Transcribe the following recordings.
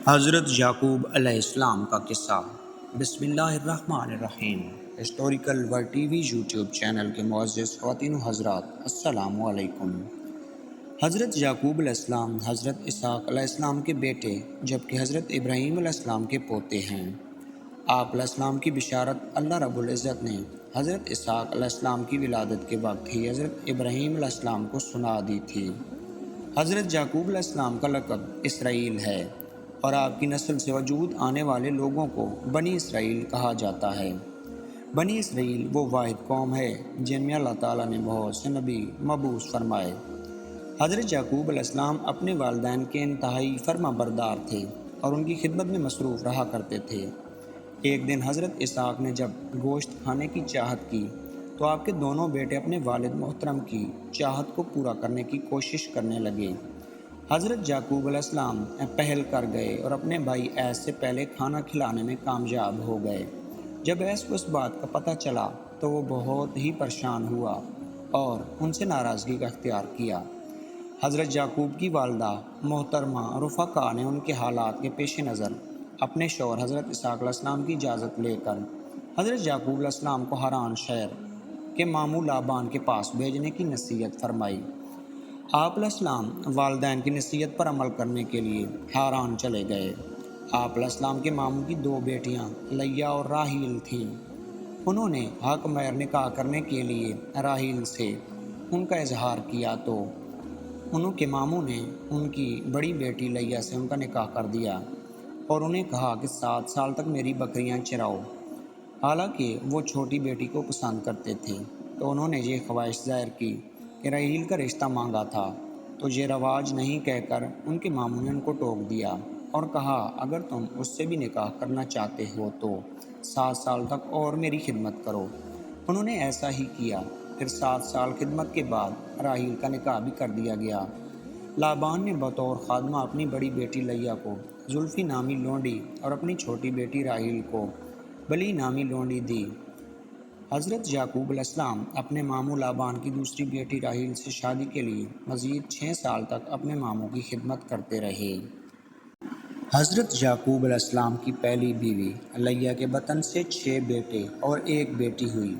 حضرت یعقوب علیہ السلام کا قصہ۔ بسم اللہ الرحمن الرحیم۔ Historical world T V YouTube channel کے معزز خواتین و حضرات، السلام علیکم۔ حضرت یعقوب علیہ السلام حضرت اسحاق علیہ السلام کے بیٹے جبکہ حضرت ابراہیم علیہ السلام کے پوتے ہیں۔ آپ علیہ السلام کی بشارت اللہ رب العزت نے حضرت اسحاق علیہ السلام کی ولادت کے وقت ہی حضرت ابراہیم علیہ السلام کو سنا دی تھی۔ حضرت یعقوب علیہ السلام کا لقب اسرائیل ہے اور آپ کی نسل سے وجود آنے والے لوگوں کو بنی اسرائیل کہا جاتا ہے۔ بنی اسرائیل وہ واحد قوم ہے جن میں اللہ تعالیٰ نے بہت سے نبی مبعوث فرمائے۔ حضرت یعقوب علیہ السلام اپنے والدین کے انتہائی فرما بردار تھے اور ان کی خدمت میں مصروف رہا کرتے تھے۔ ایک دن حضرت اسحاق نے جب گوشت کھانے کی چاہت کی تو آپ کے دونوں بیٹے اپنے والد محترم کی چاہت کو پورا کرنے کی کوشش کرنے لگے۔ حضرت یعقوب علیہ السلام پہل کر گئے اور اپنے بھائی ایس سے پہلے کھانا کھلانے میں کامیاب ہو گئے۔ جب ایس کو اس بات کا پتہ چلا تو وہ بہت ہی پریشان ہوا اور ان سے ناراضگی کا اختیار کیا۔ حضرت یعقوب کی والدہ محترمہ رفقا نے ان کے حالات کے پیش نظر اپنے شوہر حضرت اسحاق علیہ السلام کی اجازت لے کر حضرت یعقوب علیہ السلام کو حران شہر کے ماموں لابان کے پاس بھیجنے کی نصیحت فرمائی۔ آپ علیہ السلام والدین کی نصیحت پر عمل کرنے کے لیے حران چلے گئے۔ آپ علیہ السلام کے ماموں کی دو بیٹیاں لیا اور راحیل تھیں۔ انہوں نے حق مہر نکاح کرنے کے لیے راحیل سے ان کا اظہار کیا تو انہوں کے ماموں نے ان کی بڑی بیٹی لیا سے ان کا نکاح کر دیا اور انہیں کہا کہ 7 سال تک میری بکریاں چراؤ۔ حالانکہ وہ چھوٹی بیٹی کو پسند کرتے تھے تو انہوں نے یہ خواہش ظاہر کی کہ راحیل کا رشتہ مانگا تھا تو یہ رواج نہیں کہہ کر ان کے ماموں نے ان کو ٹوک دیا اور کہا اگر تم اس سے بھی نکاح کرنا چاہتے ہو تو 7 سال تک اور میری خدمت کرو۔ انہوں نے ایسا ہی کیا۔ پھر 7 سال خدمت کے بعد راحیل کا نکاح بھی کر دیا گیا۔ لابان نے بطور خادمہ اپنی بڑی بیٹی لیا کو زلفی نامی لونڈی اور اپنی چھوٹی بیٹی راحیل کو بلی نامی لونڈی دی۔ حضرت یعقوب علیہ السلام اپنے ماموں لابان کی دوسری بیٹی راحیل سے شادی کے لیے مزید 6 سال تک اپنے ماموں کی خدمت کرتے رہے۔ حضرت یعقوب علیہ السلام کی پہلی بیوی لیا کے بطن سے 6 بیٹے اور 1 بیٹی ہوئی۔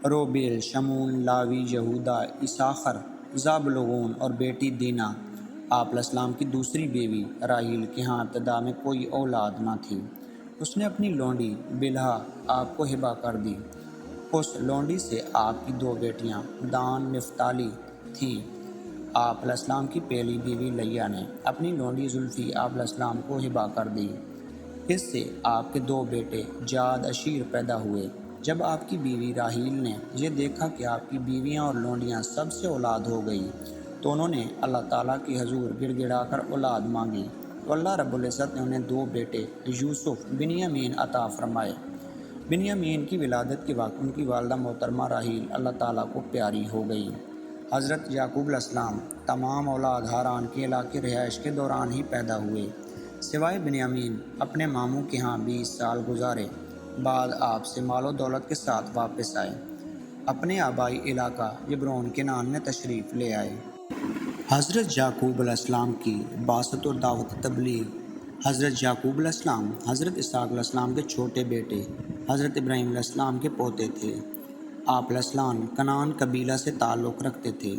روبیل، شمون، لاوی، یہودا، اساخر، زابلون اور بیٹی دینا۔ آپ علیہ السلام کی دوسری بیوی راحیل کے ہاں ابتدا میں کوئی اولاد نہ تھی۔ اس نے اپنی لونڈی بلہا آپ کو ہبہ کر دی۔ اس لونڈی سے آپ کی 2 بیٹیاں دان، نفتالی تھیں۔ آپ علیہ السلام کی پہلی بیوی لیا نے اپنی لونڈی زلفی آپ علیہ السلام کو ہبہ کر دی۔ اس سے آپ کے 2 بیٹے جاد، اشیر پیدا ہوئے۔ جب آپ کی بیوی راحیل نے یہ دیکھا کہ آپ کی بیویاں اور لونڈیاں سب سے اولاد ہو گئی تو انہوں نے اللہ تعالیٰ کی حضور گڑ گڑا کر اولاد مانگی تو اللہ رب العزت نے انہیں 2 بیٹے یوسف، بنیامین عطا فرمائے۔ بنیامین کی ولادت کے وقت ان کی والدہ محترمہ راحیل اللہ تعالیٰ کو پیاری ہو گئی۔ حضرت یعقوب علیہ السلام تمام اولاد ہاران کے علاقے رہائش کے دوران ہی پیدا ہوئے، سوائے بنیامین۔ اپنے ماموں کے ہاں 20 سال گزارے بعد آپ سے مال و دولت کے ساتھ واپس آئے۔ اپنے آبائی علاقہ جبرون کنعان میں تشریف لے آئے۔ حضرت یعقوب علیہ السلام کی بعثت اور دعوت تبلیغ۔ حضرت یعقوب علیہ السلام حضرت اسحاق علیہ السلام کے چھوٹے بیٹے حضرت ابراہیم علیہ السلام کے پوتے تھے۔ آپ علیہ السلام کنعان قبیلہ سے تعلق رکھتے تھے۔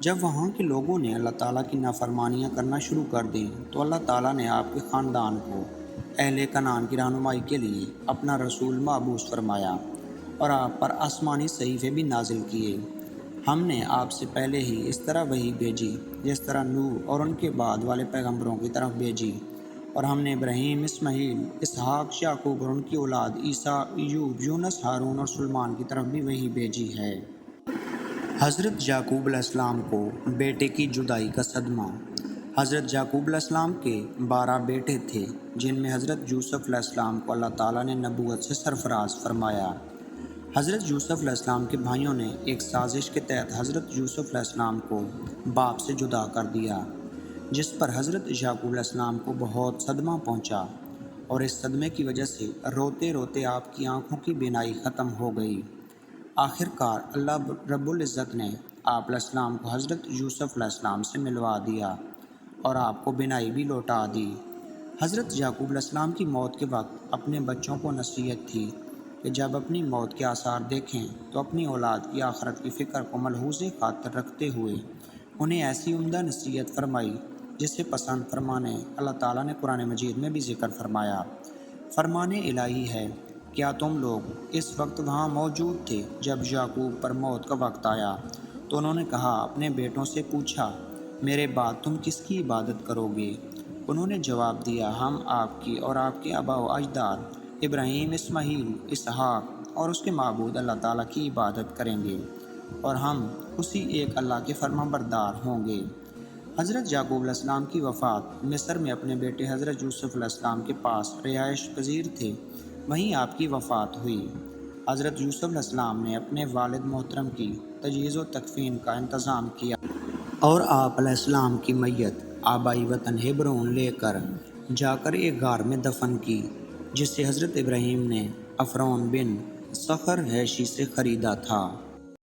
جب وہاں کے لوگوں نے اللہ تعالیٰ کی نافرمانیاں کرنا شروع کر دیں تو اللہ تعالیٰ نے آپ کے خاندان کو اہل کنعان کی رہنمائی کے لیے اپنا رسول مبعوث فرمایا اور آپ پر آسمانی صحیفے بھی نازل کیے۔ ہم نے آپ سے پہلے ہی اس طرح وحی بھیجی جس طرح نوح اور ان کے بعد والے پیغمبروں کی طرف بھیجی، اور ہم نے ابراہیم، اسماعیل، اسحاق، یعقوب اور ان کی اولاد عیسیٰ، ایوب، یونس، ہارون اور سلیمان کی طرف بھی وحی بھیجی ہے۔ حضرت یعقوب علیہ السلام کو بیٹے کی جدائی کا صدمہ۔ حضرت یعقوب علیہ السلام کے 12 بیٹے تھے جن میں حضرت یوسف علیہ السلام کو اللہ تعالیٰ نے نبوت سے سرفراز فرمایا۔ حضرت یوسف علیہ السلام کے بھائیوں نے ایک سازش کے تحت حضرت یوسف علیہ السلام کو باپ سے جدا کر دیا، جس پر حضرت یعقوب علیہ السلام کو بہت صدمہ پہنچا اور اس صدمے کی وجہ سے روتے روتے آپ کی آنکھوں کی بینائی ختم ہو گئی۔ آخر کار اللہ رب العزت نے آپ علیہ السلام کو حضرت یوسف علیہ السلام سے ملوا دیا اور آپ کو بینائی بھی لوٹا دی۔ حضرت یعقوب علیہ السلام کی موت کے وقت اپنے بچوں کو نصیحت تھی کہ جب اپنی موت کے آثار دیکھیں تو اپنی اولاد کی آخرت کی فکر کو ملحوظ خاطر رکھتے ہوئے انہیں ایسی عمدہ نصیحت فرمائی جسے پسند فرمانے اللہ تعالیٰ نے قرآن مجید میں بھی ذکر فرمایا۔ فرمان الہی ہے، کیا تم لوگ اس وقت وہاں موجود تھے جب یعقوب پر موت کا وقت آیا؟ تو انہوں نے کہا، اپنے بیٹوں سے پوچھا، میرے بعد تم کس کی عبادت کرو گے؟ انہوں نے جواب دیا، ہم آپ کی اور آپ کے آباء و اجداد ابراہیم، اسماعیل، اسحاق اور اس کے معبود اللہ تعالیٰ کی عبادت کریں گے، اور ہم اسی ایک اللہ کے فرمانبردار ہوں گے۔ حضرت یعقوب علیہ السلام کی وفات مصر میں اپنے بیٹے حضرت یوسف علیہ السلام کے پاس رہائش پذیر تھے، وہیں آپ کی وفات ہوئی۔ حضرت یوسف علیہ السلام نے اپنے والد محترم کی تجہیز و تکفین کا انتظام کیا اور آپ علیہ السلام کی میت آبائی وطن ہیبرون لے کر جا کر ایک غار میں دفن کی، جسے حضرت ابراہیم نے عفرون بن صخر حیشی سے خریدا تھا۔